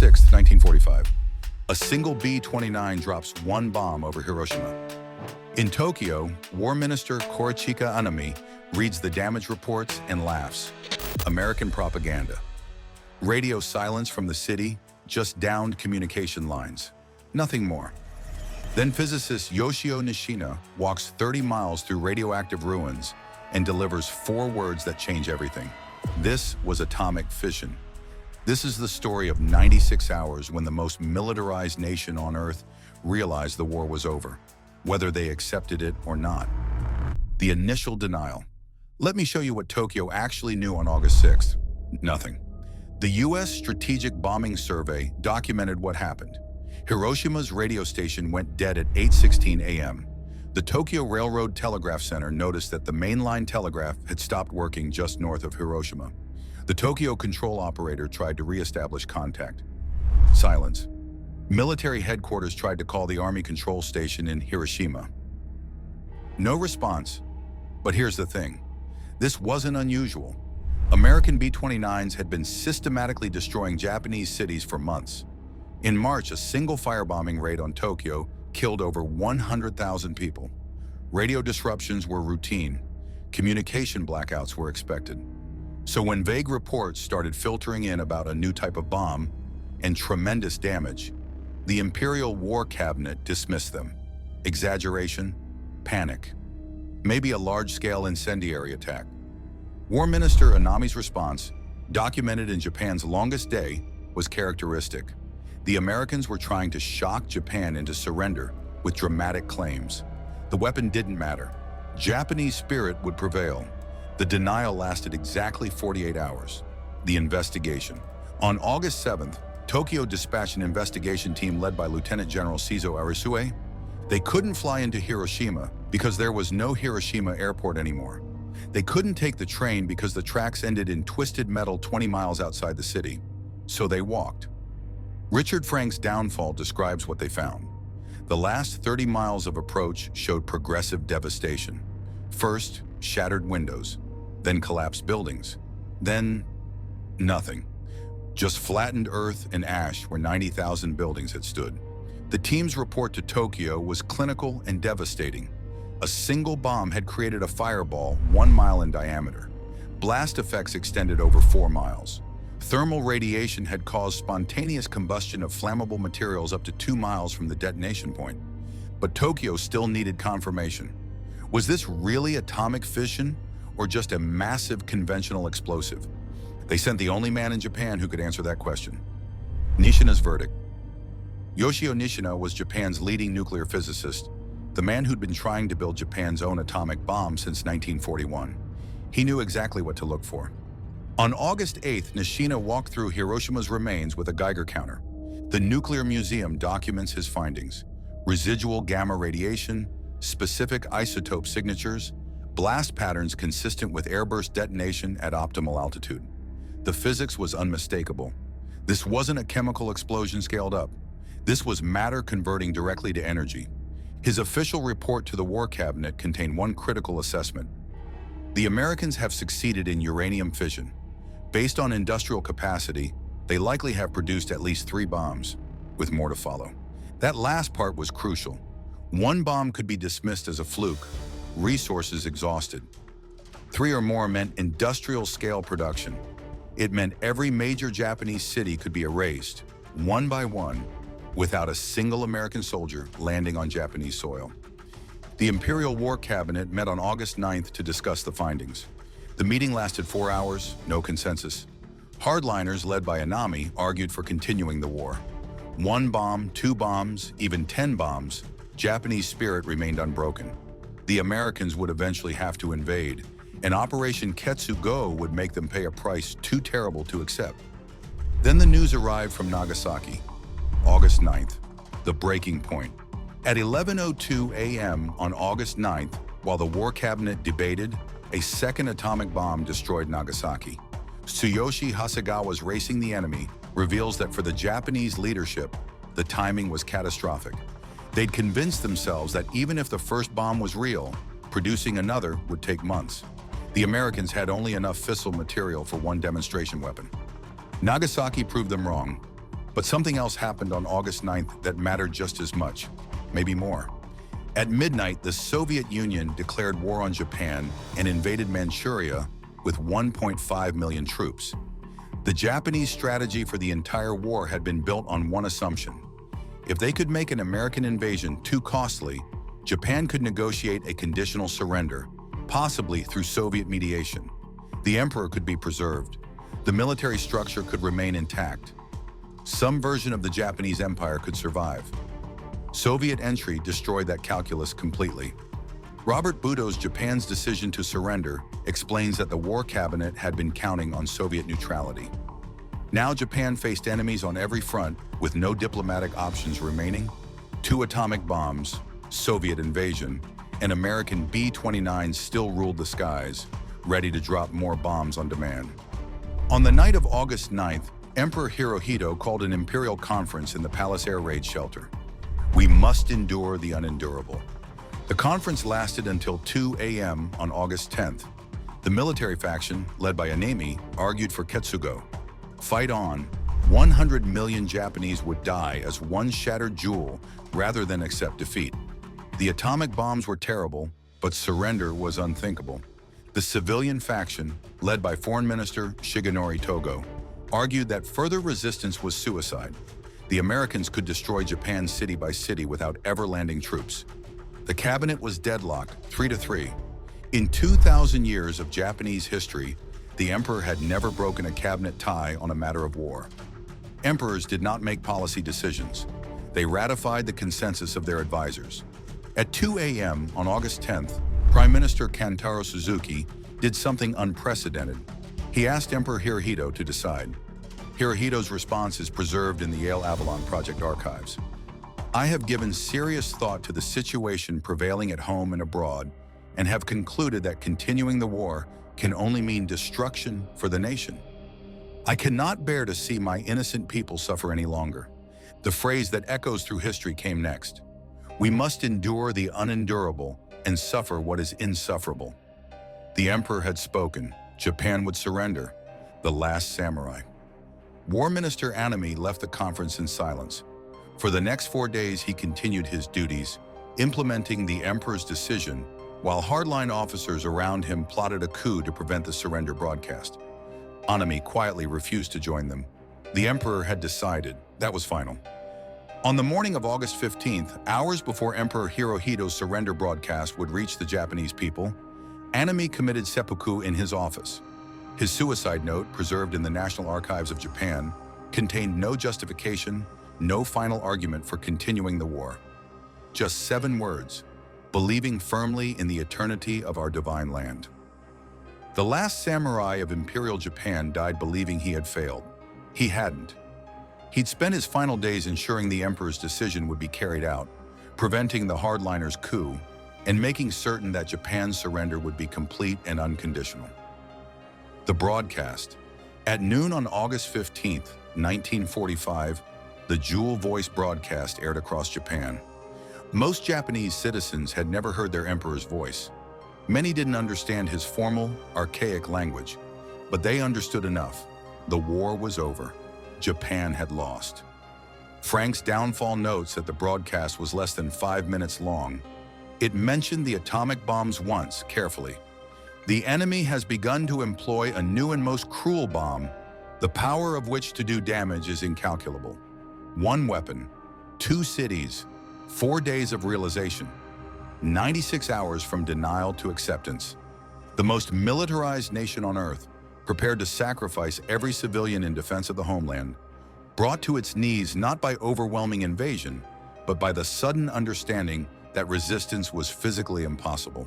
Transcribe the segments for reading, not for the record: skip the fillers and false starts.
6, 1945. A single B-29 drops one bomb over Hiroshima. In Tokyo, War Minister Korichika Anami reads the damage reports and laughs. American propaganda. Radio silence from the city, just downed communication lines. Nothing more. Then physicist Yoshio Nishina walks 30 miles through radioactive ruins and delivers 4 words that change everything. This was atomic fission. This is the story of 96 hours when the most militarized nation on Earth realized the war was over, whether they accepted it or not. The initial denial. Let me show you what Tokyo actually knew on August 6th. Nothing. The U.S. Strategic Bombing Survey documented what happened. Hiroshima's radio station went dead at 8:16 a.m. The Tokyo Railroad Telegraph Center noticed that the mainline telegraph had stopped working just north of Hiroshima. The Tokyo control operator tried to re-establish contact. Silence. Military headquarters tried to call the Army control station in Hiroshima. No response. But here's the thing. This wasn't unusual. American B-29s had been systematically destroying Japanese cities for months. In March, a single firebombing raid on Tokyo killed over 100,000 people. Radio disruptions were routine. Communication blackouts were expected. So when vague reports started filtering in about a new type of bomb and tremendous damage, the Imperial War Cabinet dismissed them. Exaggeration, panic, maybe a large-scale incendiary attack. War Minister Anami's response, documented in Japan's longest day, was characteristic. The Americans were trying to shock Japan into surrender with dramatic claims. The weapon didn't matter. Japanese spirit would prevail. The denial lasted exactly 48 hours. The investigation. On August 7th, Tokyo dispatched an investigation team led by Lieutenant General Seizo Arisue. They couldn't fly into Hiroshima because there was no Hiroshima airport anymore. They couldn't take the train because the tracks ended in twisted metal 20 miles outside the city. So they walked. Richard Frank's downfall describes what they found. The last 30 miles of approach showed progressive devastation. First, shattered windows, then collapsed buildings, then nothing. Just flattened earth and ash where 90,000 buildings had stood. The team's report to Tokyo was clinical and devastating. A single bomb had created a fireball 1 mile in diameter. Blast effects extended over 4 miles. Thermal radiation had caused spontaneous combustion of flammable materials up to 2 miles from the detonation point. But Tokyo still needed confirmation. Was this really atomic fission or just a massive conventional explosive? They sent the only man in Japan who could answer that question. Nishina's verdict. Yoshio Nishina was Japan's leading nuclear physicist, the man who'd been trying to build Japan's own atomic bomb since 1941. He knew exactly what to look for. On August 8th, Nishina walked through Hiroshima's remains with a Geiger counter. The Nuclear Museum documents his findings: residual gamma radiation, specific isotope signatures, blast patterns consistent with airburst detonation at optimal altitude. The physics was unmistakable. This wasn't a chemical explosion scaled up. This was matter converting directly to energy. His official report to the War Cabinet contained one critical assessment. The Americans have succeeded in uranium fission. Based on industrial capacity, they likely have produced at least 3 bombs, with more to follow. That last part was crucial. 1 bomb could be dismissed as a fluke, resources exhausted. 3 or more meant industrial-scale production. It meant every major Japanese city could be erased, one by one, without a single American soldier landing on Japanese soil. The Imperial War Cabinet met on August 9th to discuss the findings. The meeting lasted 4 hours, no consensus. Hardliners led by Anami argued for continuing the war. 1 bomb, 2 bombs, even 10 bombs, Japanese spirit remained unbroken. The Americans would eventually have to invade, and Operation Ketsugo would make them pay a price too terrible to accept. Then the news arrived from Nagasaki. August 9th, the breaking point. At 11:02 a.m. on August 9th, while the War Cabinet debated, a second atomic bomb destroyed Nagasaki. Tsuyoshi Hasegawa's Racing the Enemy reveals that for the Japanese leadership, the timing was catastrophic. They'd convinced themselves that even if the first bomb was real, producing another would take months. The Americans had only enough fissile material for 1 demonstration weapon. Nagasaki proved them wrong. But something else happened on August 9th that mattered just as much, maybe more. At midnight, the Soviet Union declared war on Japan and invaded Manchuria with 1.5 million troops. The Japanese strategy for the entire war had been built on one assumption. If they could make an American invasion too costly, Japan could negotiate a conditional surrender, possibly through Soviet mediation. The emperor could be preserved. The military structure could remain intact. Some version of the Japanese empire could survive. Soviet entry destroyed that calculus completely. Robert Buto's Japan's decision to surrender explains that the war cabinet had been counting on Soviet neutrality. Now Japan faced enemies on every front with no diplomatic options remaining: 2 atomic bombs, Soviet invasion, and American B-29s still ruled the skies, ready to drop more bombs on demand. On the night of August 9th, Emperor Hirohito called an imperial conference in the palace air raid shelter. We must endure the unendurable. The conference lasted until 2 a.m. on August 10th. The military faction, led by Anemi, argued for Ketsugo. Fight on. 100 million Japanese would die as one shattered jewel rather than accept defeat. The atomic bombs were terrible, but surrender was unthinkable. The civilian faction, led by Foreign Minister Shigenori Togo, argued that further resistance was suicide. The Americans could destroy Japan city by city without ever landing troops. The cabinet was deadlocked, 3-3. In 2,000 years of Japanese history, the emperor had never broken a cabinet tie on a matter of war. Emperors did not make policy decisions. They ratified the consensus of their advisors. At 2 a.m. on August 10th, Prime Minister Kantaro Suzuki did something unprecedented. He asked Emperor Hirohito to decide. Hirohito's response is preserved in the Yale Avalon Project archives. I have given serious thought to the situation prevailing at home and abroad, and have concluded that continuing the war can only mean destruction for the nation. I cannot bear to see my innocent people suffer any longer. The phrase that echoes through history came next. We must endure the unendurable and suffer what is insufferable. The emperor had spoken. Japan would surrender. The last samurai. War Minister Anemi left the conference in silence. For the next 4 days, he continued his duties, implementing the emperor's decision, while hardline officers around him plotted a coup to prevent the surrender broadcast. Anemi quietly refused to join them. The emperor had decided. That was final. On the morning of August 15th, hours before Emperor Hirohito's surrender broadcast would reach the Japanese people, Anemi committed seppuku in his office. His suicide note, preserved in the National Archives of Japan, contained no justification, no final argument for continuing the war. Just 7 words: believing firmly in the eternity of our divine land. The last samurai of Imperial Japan died believing he had failed. He hadn't. He'd spent his final days ensuring the emperor's decision would be carried out, preventing the hardliners' coup, and making certain that Japan's surrender would be complete and unconditional. The broadcast. At noon on August 15th, 1945, the Jewel Voice broadcast aired across Japan. Most Japanese citizens had never heard their emperor's voice. Many didn't understand his formal, archaic language, but they understood enough. The war was over. Japan had lost. Frank's downfall notes that the broadcast was less than 5 minutes long. It mentioned the atomic bombs once, carefully. The enemy has begun to employ a new and most cruel bomb, the power of which to do damage is incalculable. 1 weapon, 2 cities, 4 days of realization, 96 hours from denial to acceptance. The most militarized nation on earth, prepared to sacrifice every civilian in defense of the homeland, brought to its knees not by overwhelming invasion, but by the sudden understanding that resistance was physically impossible.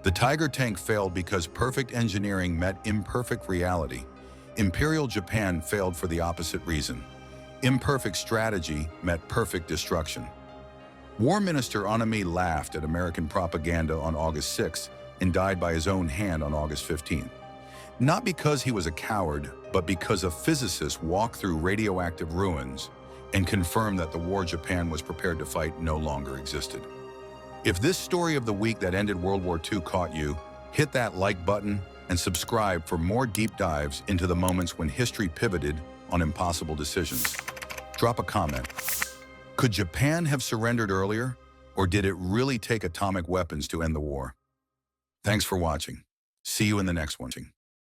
The Tiger tank failed because perfect engineering met imperfect reality. Imperial Japan failed for the opposite reason. Imperfect strategy met perfect destruction. War Minister Anemi laughed at American propaganda on August 6th and died by his own hand on August 15th. Not because he was a coward, but because a physicist walked through radioactive ruins and confirmed that the war Japan was prepared to fight no longer existed. If this story of the week that ended World War II caught you, hit that like button and subscribe for more deep dives into the moments when history pivoted on impossible decisions. Drop a comment. Could Japan have surrendered earlier, or did it really take atomic weapons to end the war? Thanks for watching. See you in the next one.